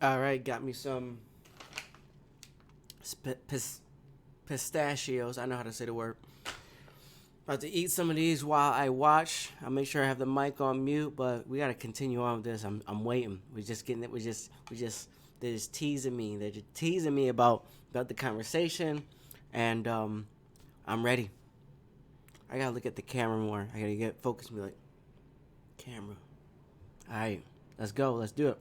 All right, got me some pistachios. I know how to say the word. About to eat some of these while I watch. I'll make sure I have the mic on mute, but we gotta continue on with this. I'm waiting. We're just getting it. We just they're just teasing me. They're just teasing me about the conversation, and I'm ready. I gotta look at the camera more. I gotta get focused and be like, camera. All right, let's go. Let's do it.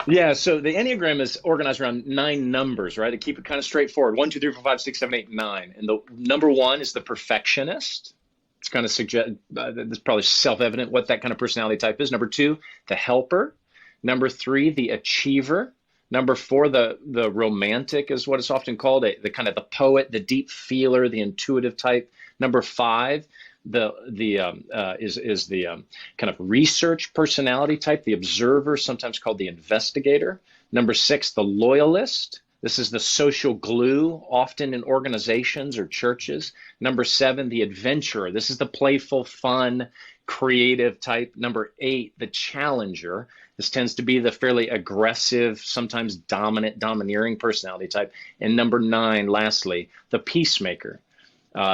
Yeah, so the Enneagram is organized around nine numbers, right? To keep it kind of straightforward. One, two, three, four, five, six, seven, eight, nine. And the number one is the perfectionist. It's kind of it's probably self-evident what that kind of personality type is. Number two, the helper. Number three, the achiever. Number four, the romantic is what it's often called, the kind of the poet, the deep feeler, the intuitive type. Number five, is the kind of research personality type, the observer, sometimes called the investigator. Number six, the loyalist. This is the social glue, often in organizations or churches. Number seven, the adventurer. This is the playful, fun, creative type. Number eight, the challenger. This tends to be the fairly aggressive, sometimes dominant, domineering personality type. And number nine, lastly, the peacemaker.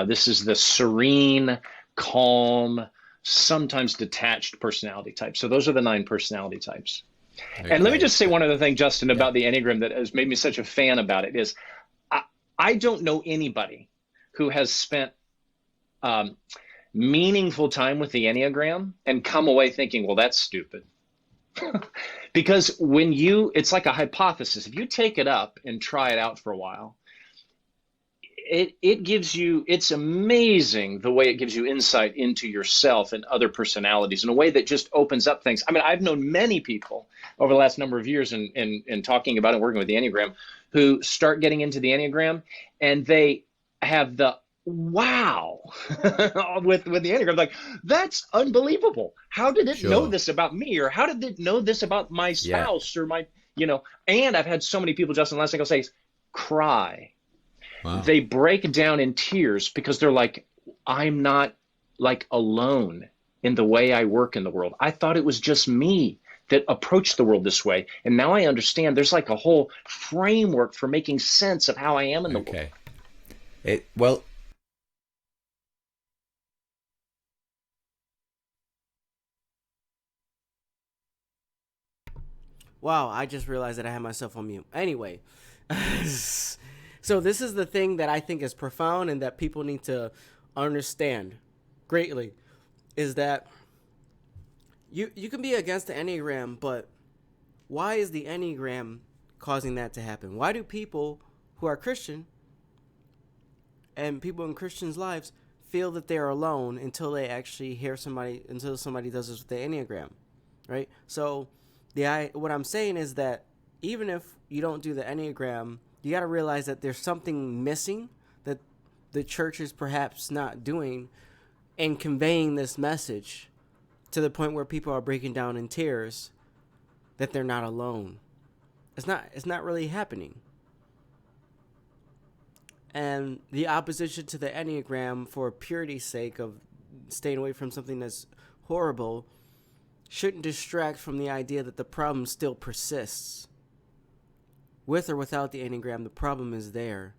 This is the serene, calm, sometimes detached personality type. So those are the nine personality types. And let me Okay. just say one other thing, Justin, Yeah. about the Enneagram that has made me such a fan about it is I, I don't know anybody who has spent um, meaningful time with the Enneagram and come away thinking, well, that's stupid. Because it's like a hypothesis. If you take it up and try it out for a while, it gives you, it's amazing the way it gives you insight into yourself and other personalities in a way that just opens up things. I mean, I've known many people over the last number of years in talking about and working with the Enneagram who start getting into the Enneagram and they have the wow with the Enneagram, like, that's unbelievable. How did it know Sure. this about me? Or how did it know this about my Yeah. spouse or my, and I've had so many people, Justin, last thing I'll say is cry. Wow. They break down in tears because they're like, I'm not like alone in the way I work in the world. I thought it was just me that approached the world this way. And now I understand there's like a whole framework for making sense of how I am in the world. Okay. Well, Wow, I just realized that I had myself on mute. Anyway, so this is the thing that I think is profound and that people need to understand greatly is that you can be against the Enneagram, but why is the Enneagram causing that to happen? Why do people who are Christian and people in Christians' lives feel that they're alone until they actually until somebody does this with the Enneagram, right? So what I'm saying is that even if you don't do the Enneagram, you got to realize that there's something missing that the church is perhaps not doing in conveying this message to the point where people are breaking down in tears that they're not alone. It's not really happening. And the opposition to the Enneagram for purity's sake of staying away from something that's horrible shouldn't distract from the idea that the problem still persists. With or without the Enneagram, the problem is there.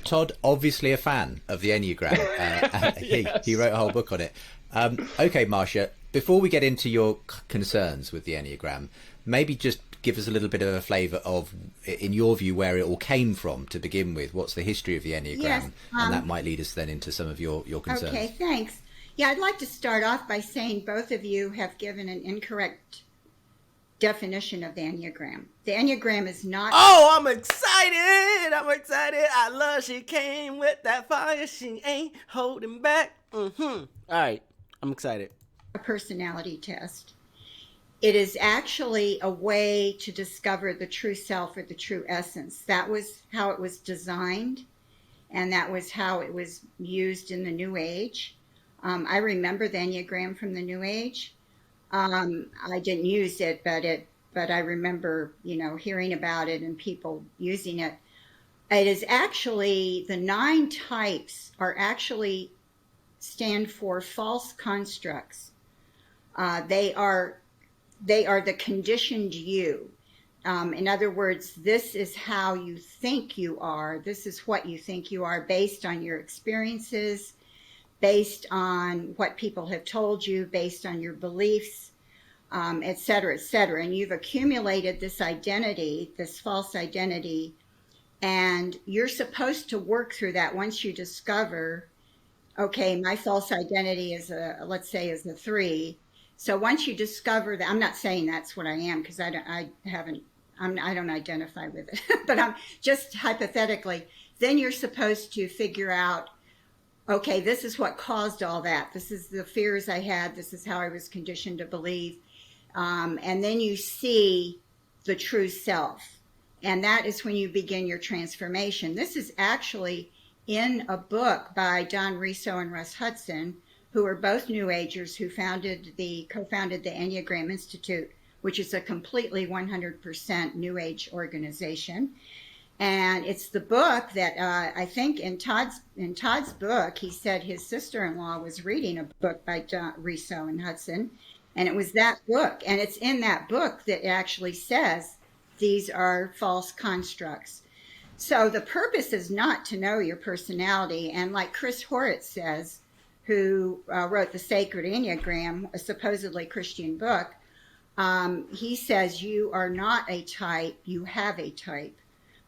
Todd, obviously a fan of the Enneagram. He Yes. wrote a whole book on it. Okay, Marcia, before we get into your concerns with the Enneagram, maybe just give us a little bit of a flavour of, in your view, where it all came from to begin with. What's the history of the Yes. Enneagram? And that might lead us then into some of your Okay, concerns. thanks. Yeah, I'd like to start off by saying both of you have given an incorrect definition of the Enneagram. The Enneagram is not. Oh, I'm excited! I'm excited! I love she came with that fire. She ain't holding back. All right, I'm excited. A personality test. It is actually a way to discover the true self or the true essence. That was how it was designed, and that was how it was used in the New Age. I remember the Enneagram from the New Age. I didn't use it, but I remember, hearing about it and people using it. It is actually the nine types are actually stand for false constructs. They are the conditioned you. In other words, this is how you think you are. This is what you think you are based on your experiences, based on what people have told you, based on your beliefs, et cetera, et cetera. And you've accumulated this identity, this false identity, and you're supposed to work through that once you discover, okay, my false identity is let's say, is a 3. So once you discover that, I'm not saying that's what I am because I don't identify with it, but I'm just hypothetically, then you're supposed to figure out, okay, this is what caused all that. This is the fears I had. This is how I was conditioned to believe. And then you see the true self. And that is when you begin your transformation. This is actually in a book by Don Riso and Russ Hudson, who are both New Agers who co-founded the Enneagram Institute, which is a completely 100% New Age organization. And it's the book that I think in Todd's book, he said his sister-in-law was reading a book by Riso and Hudson, and it was that book. And it's in that book that it actually says these are false constructs. So the purpose is not to know your personality. And like Chris Horowitz says, who wrote The Sacred Enneagram, a supposedly Christian book, he says you are not a type, you have a type,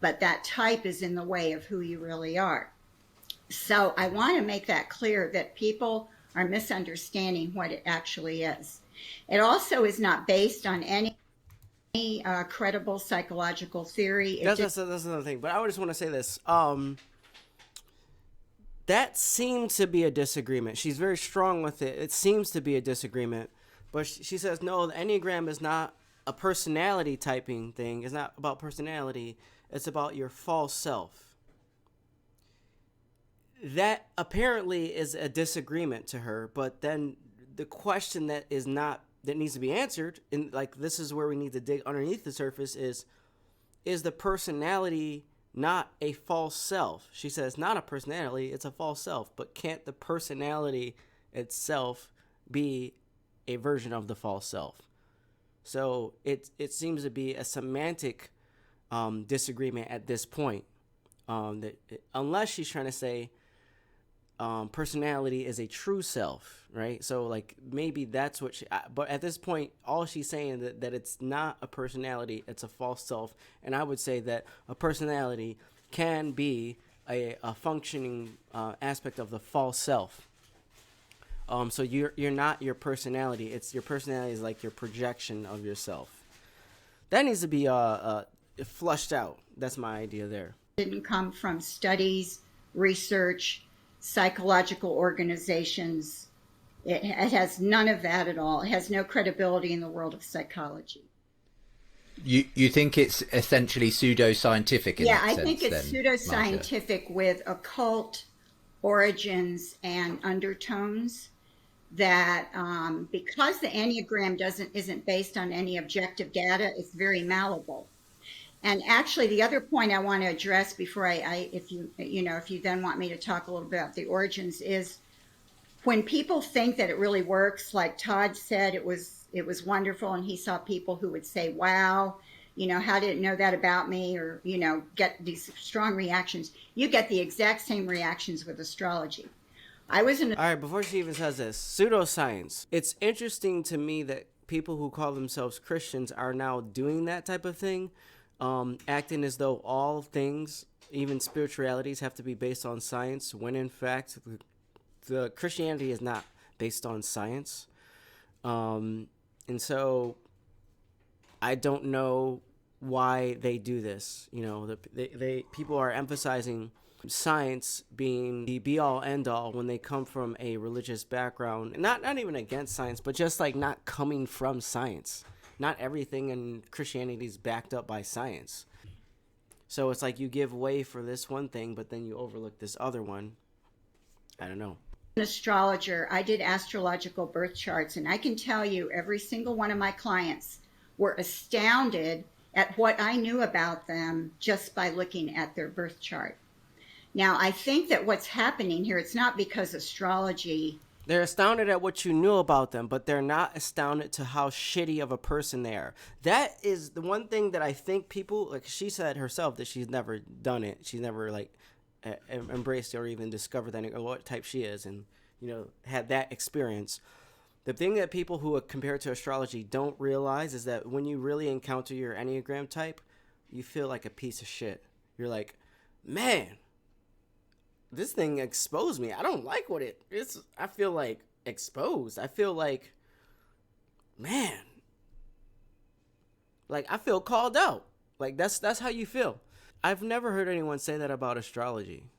but that type is in the way of who you really are. So I want to make that clear that people are misunderstanding what it actually is. It also is not based on any credible psychological theory. That's another thing. But I just want to say this. That seemed to be a disagreement. She's very strong with it. It seems to be a disagreement. But she says, no, the Enneagram is not a personality typing thing. It's not about personality. It's about your false self. That apparently is a disagreement to her. But then the question that needs to be answered, and like this is where we need to dig underneath the surface, is the personality not a false self? She says not a personality, it's a false self. But can't the personality itself be a version of the false self? So it seems to be a semantic disagreement at this point. Unless she's trying to say personality is a true self, right? So like maybe that's what but at this point, all she's saying that it's not a personality, it's a false self. And I would say that a personality can be a functioning aspect of the false self. So you're not your personality. It's your personality is like your projection of yourself. That needs to be flushed out. That's my idea there. Didn't come from studies, research, psychological organizations. It has none of that at all. It has no credibility in the world of psychology. You think it's essentially pseudoscientific in that sense? Yeah, I think it's pseudoscientific with occult origins and undertones. That because the Enneagram isn't based on any objective data, it's very malleable. And actually, the other point I want to address before if you then want me to talk a little bit about the origins, is when people think that it really works, like Todd said, it was wonderful, and he saw people who would say, "Wow, how did it know that about me?" or get these strong reactions. You get the exact same reactions with astrology. All right, before she even says this, pseudoscience. It's interesting to me that people who call themselves Christians are now doing that type of thing. Acting as though all things, even spiritualities, have to be based on science, when in fact the Christianity is not based on science. And so I don't know why they do this. People are emphasizing science being the be-all end-all when they come from a religious background. Not even against science, but just like not coming from science. Not everything in Christianity is backed up by science. So it's like you give way for this one thing, but then you overlook this other one. I don't know. An astrologer. I did astrological birth charts, and I can tell you every single one of my clients were astounded at what I knew about them just by looking at their birth chart. Now, I think that what's happening here, it's not because astrology They're astounded at what you knew about them, but they're not astounded to how shitty of a person they are. That is the one thing that I think people, like she said herself, that she's never done it. She's never like embraced or even discovered that or what type she is, and had that experience. The thing that people who compare it to astrology don't realize is that when you really encounter your Enneagram type, you feel like a piece of shit. You're like, man, this thing exposed me. I don't like what it is. I feel like exposed. I feel like, man, like I feel called out. Like that's how you feel. I've never heard anyone say that about astrology.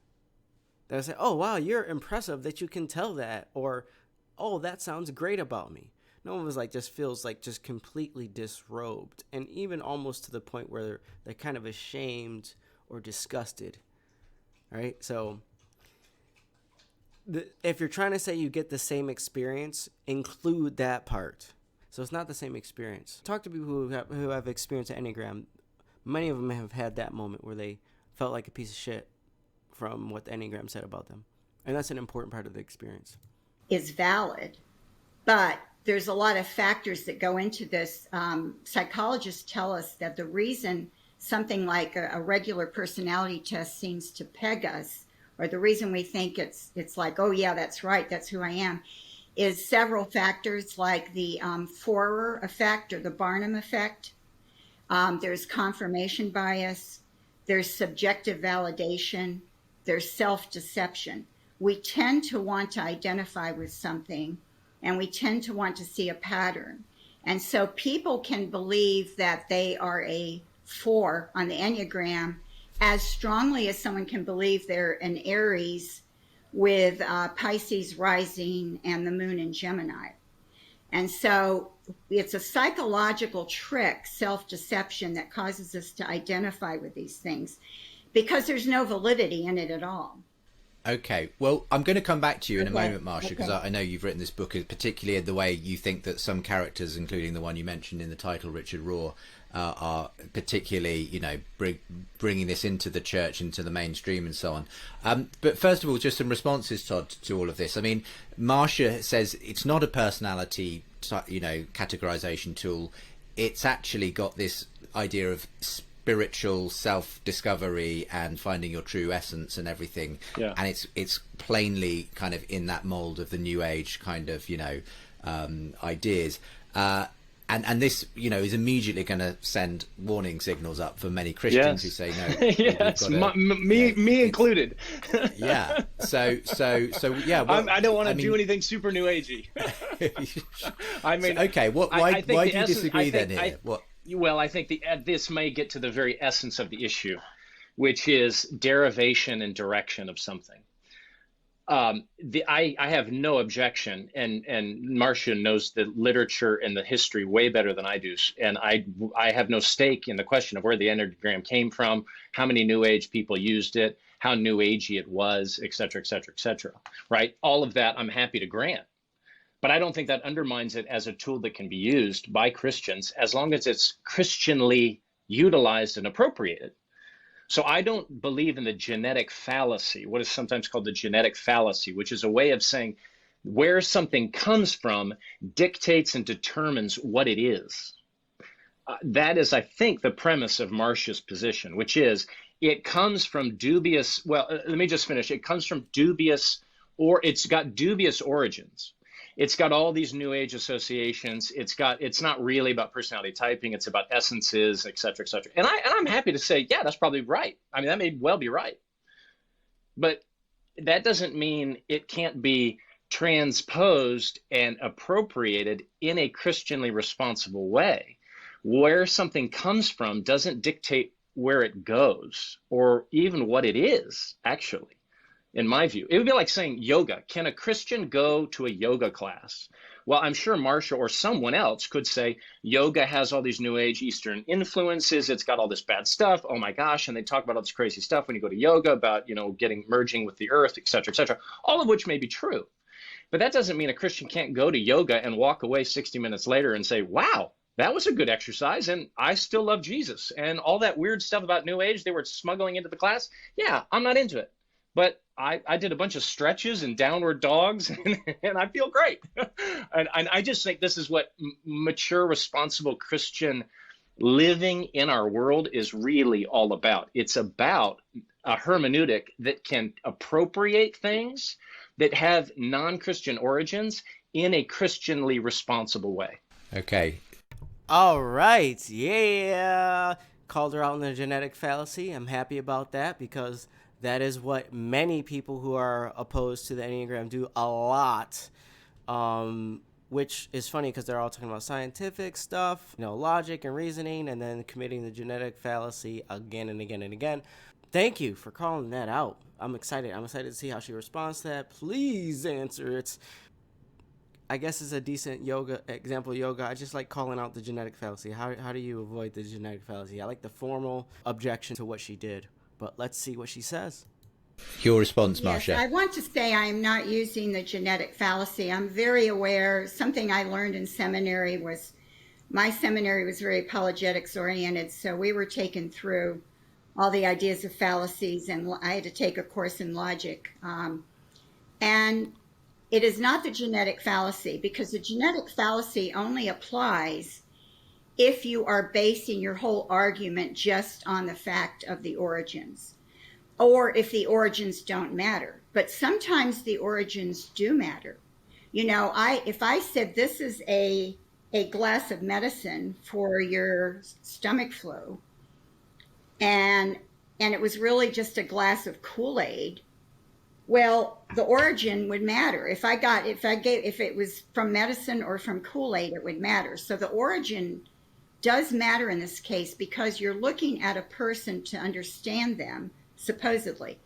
They say, "Oh wow, you're impressive that you can tell that," or "Oh, that sounds great about me." No one was like, just feels like just completely disrobed, and even almost to the point where they're kind of ashamed or disgusted. All right, so if you're trying to say you get the same experience, include that part. So it's not the same experience. Talk to people who have experienced Enneagram. Many of them have had that moment where they felt like a piece of shit from what the Enneagram said about them. And that's an important part of the experience. Is valid, but there's a lot of factors that go into this. Psychologists tell us that the reason something like a regular personality test seems to peg us, or the reason we think it's like, oh yeah, that's right, that's who I am, is several factors, like the Forer effect or the Barnum effect. There's confirmation bias, there's subjective validation, there's self-deception. We tend to want to identify with something, and we tend to want to see a pattern. And so people can believe that they are a 4 on the Enneagram as strongly as someone can believe they're an Aries with Pisces rising and the moon in Gemini. And so it's a psychological trick, self-deception, that causes us to identify with these things because there's no validity in it at all. Okay, well, I'm going to come back to you in a Okay. moment, Marcia, because I know you've written this book, particularly in the way you think that some characters, including the one you mentioned in the title, Richard Rohr, are particularly, bringing this into the church, into the mainstream, and so on. But first of all, just some responses, Todd, to all of this. I mean, Marcia says it's not a personality, categorization tool. It's actually got this idea of spiritual self-discovery and finding your true essence and everything. Yeah. And it's plainly kind of in that mold of the New Age kind of, ideas. And this, is immediately going to send warning signals up for many Christians who say no. Yes, me included. Yeah. So yeah. Well, I don't want to do anything super New Agey. I mean, okay. Why do you disagree then here? What? Well, I think this may get to the very essence of the issue, which is derivation and direction of something. I have no objection, and Marcia knows the literature and the history way better than I do, and I have no stake in the question of where the Enneagram came from, how many New Age people used it, how New Agey it was, et cetera, et cetera, et cetera. Right? All of that I'm happy to grant. But I don't think that undermines it as a tool that can be used by Christians as long as it's Christianly utilized and appropriated. So I don't believe in the genetic fallacy, what is sometimes called the genetic fallacy, which is a way of saying where something comes from dictates and determines what it is. That is, I think, the premise of Marcia's position, which is it comes from dubious, well, let me just finish. It comes from dubious, or it's got dubious origins. It's got all these New Age associations. It's not really about personality typing. It's about essences, et cetera, et cetera. And I'm happy to say, yeah, that's probably right. I mean, that may well be right. But that doesn't mean it can't be transposed and appropriated in a Christianly responsible way. Where something comes from doesn't dictate where it goes or even what it is, actually. In my view, it would be like saying yoga. Can a Christian go to a yoga class? Well, I'm sure Marcia or someone else could say yoga has all these New Age Eastern influences. It's got all this bad stuff. Oh my gosh. And they talk about all this crazy stuff when you go to yoga about, merging with the earth, et cetera, all of which may be true. But that doesn't mean a Christian can't go to yoga and walk away 60 minutes later and say, wow, that was a good exercise. And I still love Jesus. And all that weird stuff about New Age they were smuggling into the class. Yeah, I'm not into it. but I did a bunch of stretches and downward dogs, and I feel great. And I just think this is what mature, responsible Christian living in our world is really all about. It's about a hermeneutic that can appropriate things that have non-Christian origins in a Christianly responsible way. Okay. All right. Yeah. Called her out on the genetic fallacy. I'm happy about that because that is what many people who are opposed to the Enneagram do a lot. Which is funny because they're all talking about scientific stuff, logic and reasoning, and then committing the genetic fallacy again and again and again. Thank you for calling that out. I'm excited. I'm excited to see how she responds to that. Please answer. I guess it's a decent example of yoga. I just like calling out the genetic fallacy. How do you avoid the genetic fallacy? I like the formal objection to what she did, but let's see what she says. Your response, Yes, Marcia. I want to say I am not using the genetic fallacy. I'm very aware. Something I learned in seminary was my seminary was very apologetics oriented, so we were taken through all the ideas of fallacies, and I had to take a course in logic. And it is not the genetic fallacy, because the genetic fallacy only applies if you are basing your whole argument just on the fact of the origins, or if the origins don't matter. But sometimes the origins do matter. If I said this is a glass of medicine for your stomach flu, and it was really just a glass of Kool-Aid, well, the origin would matter. If it was from medicine or from Kool-Aid, it would matter. So the origin does matter in this case because you're looking at a person to understand them, supposedly.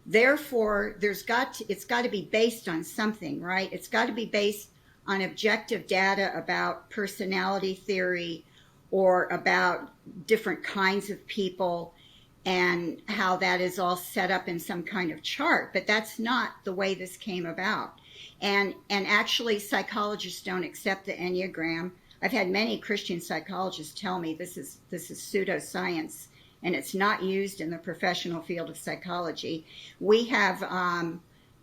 Therefore, it's got to be based on something, right? It's got to be based on objective data about personality theory or about different kinds of people and how that is all set up in some kind of chart. But that's not the way this came about. And actually, psychologists don't accept the Enneagram. I've had many Christian psychologists tell me this is pseudoscience, and it's not used in the professional field of psychology. We have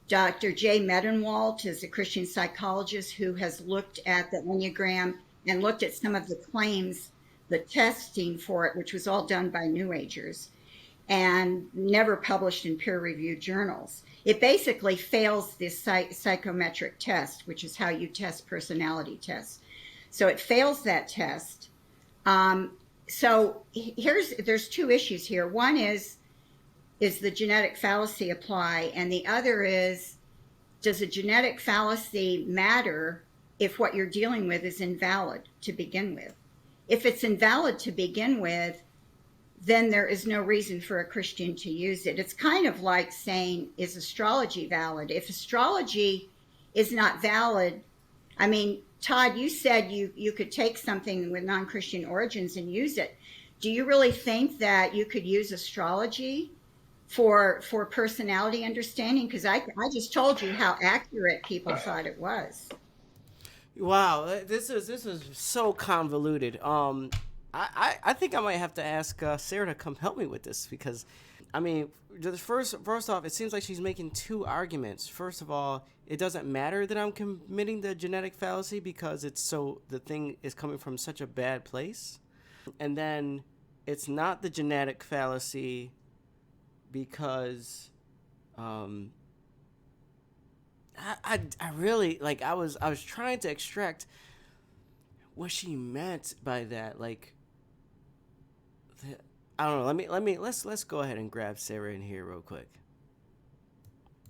Dr. Jay Medenwalt is a Christian psychologist who has looked at the Enneagram and looked at some of the claims, the testing for it, which was all done by New Agers and never published in peer-reviewed journals. It basically fails this psychometric test, which is how you test personality tests. So it fails that test. So there's two issues here. One is the genetic fallacy apply? And the other is, does a genetic fallacy matter if what you're dealing with is invalid to begin with? If it's invalid to begin with, then there is no reason for a Christian to use it. It's kind of like saying, is astrology valid? If astrology is not valid, I mean, Todd, you said you could take something with non-Christian origins and use it. Do you really think that you could use astrology for personality understanding? Because I just told you how accurate people thought it was. Wow, this is so convoluted. I think I might have to ask Sarah to come help me with this because, I mean, first off, it seems like she's making two arguments. First of all, it doesn't matter that I'm committing the genetic fallacy because the thing is coming from such a bad place. And then it's not the genetic fallacy because I really I was trying to extract what she meant by that. I don't know. Let's go ahead and grab Sarah in here real quick.